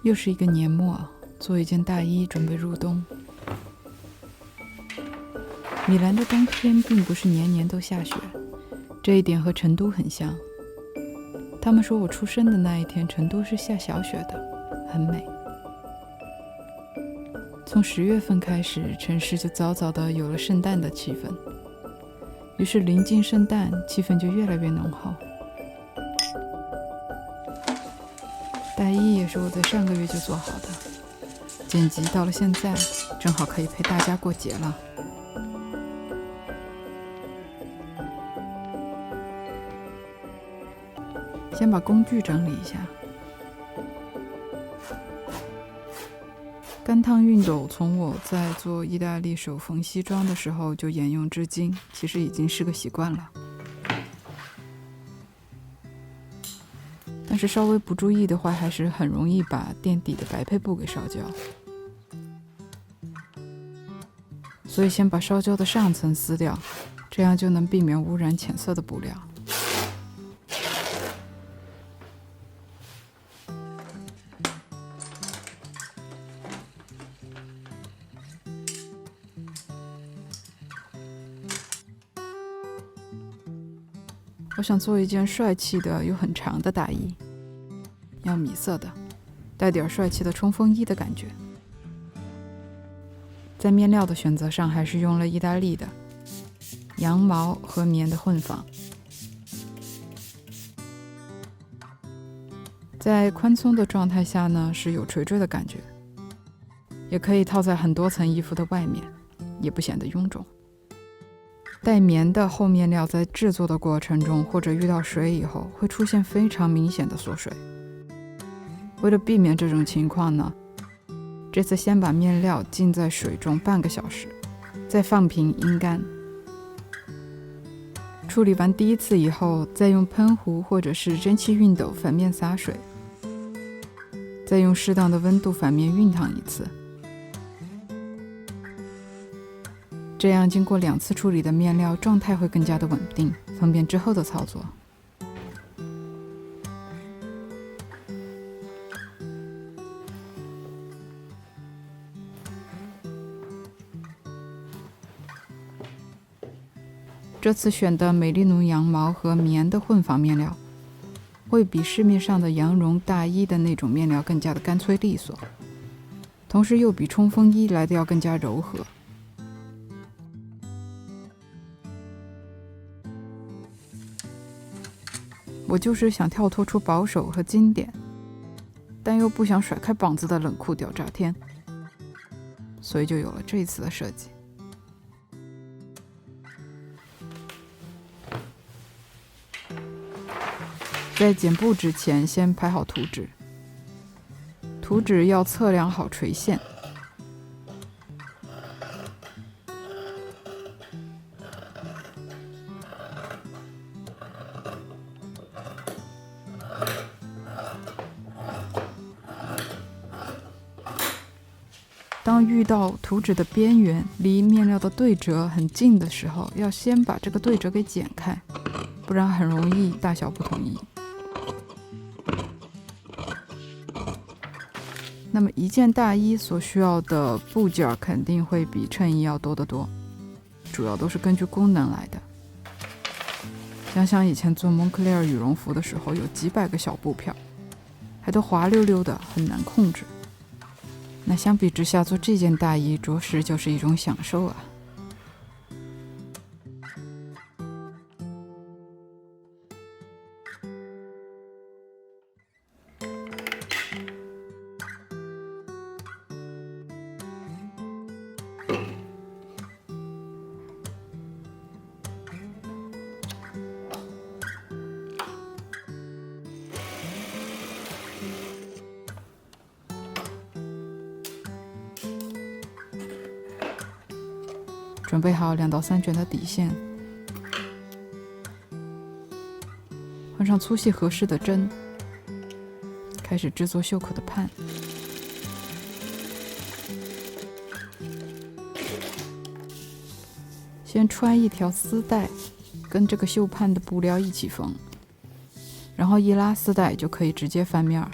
又是一个年末，做一件大衣准备入冬。米兰的冬天并不是年年都下雪，这一点和成都很像。他们说我出生的那一天，成都是下小雪的，很美。从10月份开始，城市就早早的有了圣诞的气氛，于是临近圣诞，气氛就越来越浓厚。大衣也是我在上个月就做好的，剪辑到了现在，正好可以陪大家过节了。先把工具整理一下。干烫熨斗从我在做意大利手缝西装的时候就沿用至今，其实已经是个习惯了。但是稍微不注意的话，还是很容易把垫底的白坯布给烧焦。所以先把烧焦的上层撕掉，这样就能避免污染浅色的布料。我想做一件帅气的又很长的大衣，要米色的，带点帅气的冲锋衣的感觉。在面料的选择上，还是用了意大利的羊毛和棉的混纺。在宽松的状态下呢，是有垂坠的感觉，也可以套在很多层衣服的外面，也不显得臃肿。带棉的厚面料在制作的过程中，或者遇到水以后，会出现非常明显的缩水。为了避免这种情况呢，这次先把面料浸在水中半个小时，再放平阴干。处理完第一次以后，再用喷壶或者是蒸汽熨斗反面洒水，再用适当的温度反面熨烫一次。这样经过2次处理的面料状态会更加的稳定，方便之后的操作。这次选的美利奴羊毛和棉的混纺面料，会比市面上的羊绒大衣的那种面料更加的干脆利索，同时又比冲锋衣来的要更加柔和。我就是想跳脱出保守和经典，但又不想甩开膀子的冷酷屌炸天，所以就有了这一次的设计。在剪布之前，先拍好图纸，图纸要测量好垂线。当遇到图纸的边缘离面料的对折很近的时候，要先把这个对折给剪开，不然很容易大小不统一。那么一件大衣所需要的部件肯定会比衬衣要多得多，主要都是根据功能来的。想想以前做蒙克利尔羽绒服的时候，有几百个小布片，还都滑溜溜的，很难控制。那相比之下，做这件大衣着实就是一种享受啊。准备好2到3卷的底线，换上粗细合适的针，开始制作袖口的畔。先穿一条丝带，跟这个袖畔的布料一起缝，然后一拉丝带就可以直接翻面。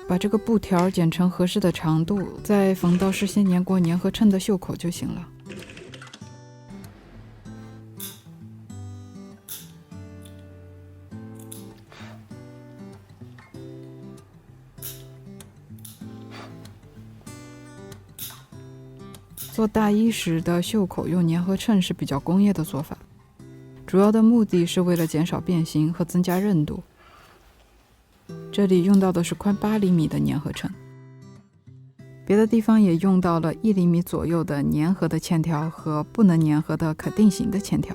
把这个布条剪成合适的长度，再缝到事先粘过粘合衬的袖口就行了。做大衣时的袖口用粘合衬是比较工业的做法，主要的目的是为了减少变形和增加韧度。这里用到的是宽8厘米的粘合衬，别的地方也用到了1厘米左右的粘合的线条和不能粘合的可定型的线条。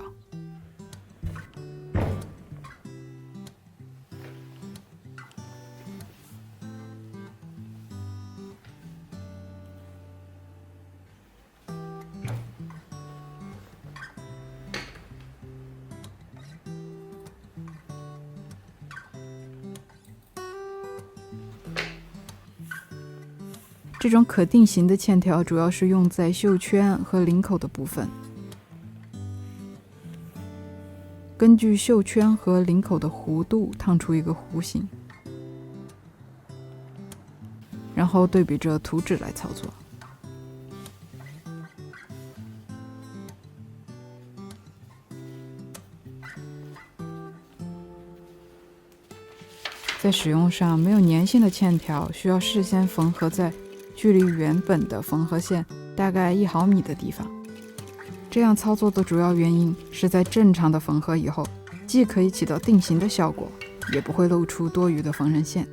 这种可定型的线条主要是用在袖圈和领口的部分，根据袖圈和领口的弧度烫出一个弧形，然后对比着图纸来操作。在使用上，没有粘性的线条需要事先缝合在距离原本的缝合线大概1毫米的地方。这样操作的主要原因是在正常的缝合以后，既可以起到定型的效果，也不会露出多余的缝纫线。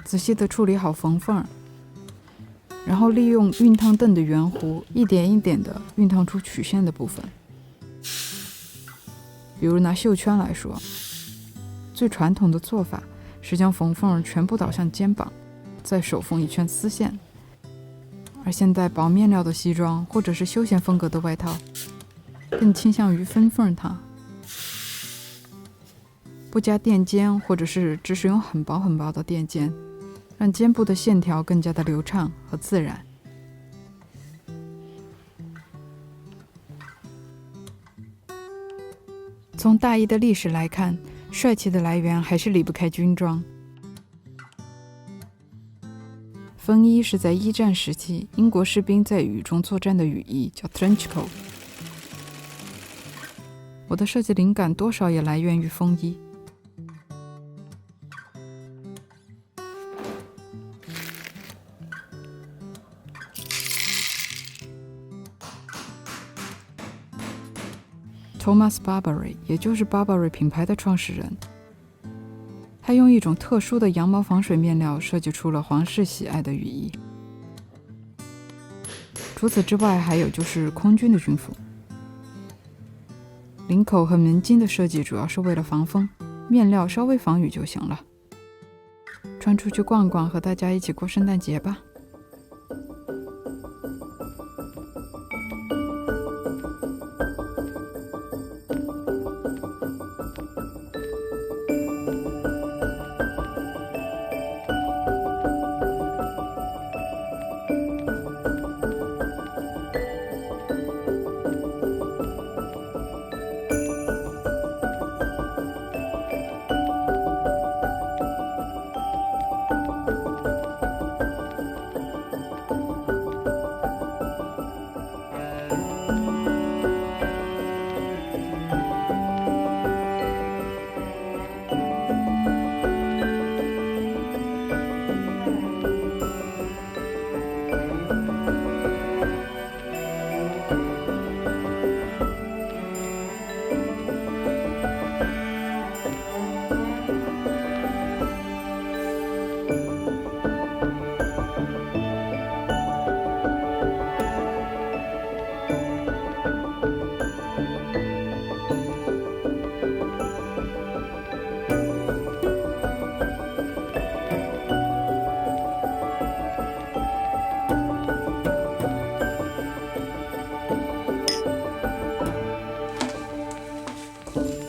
仔细地处理好缝缝，然后利用熨烫凳的圆弧一点一点地熨烫出曲线的部分。比如拿袖圈来说，最传统的做法是将缝缝全部导向肩膀，再手缝一圈丝线。而现在薄面料的西装或者是休闲风格的外套，更倾向于分缝它，不加垫肩，或者是只使用很薄很薄的垫肩，让肩部的线条更加的流畅和自然。从大衣的历史来看，帅气的来源还是离不开军装。风衣是在1战时期英国士兵在雨中作战的雨衣，叫 trench coat。我的设计灵感多少也来源于风衣。Thomas Burberry， 也就是 Burberry 品牌的创始人，他用一种特殊的羊毛防水面料设计出了皇室喜爱的雨衣。除此之外，还有就是空军的军服。领口和门襟的设计主要是为了防风，面料稍微防雨就行了。穿出去逛逛，和大家一起过圣诞节吧。苦。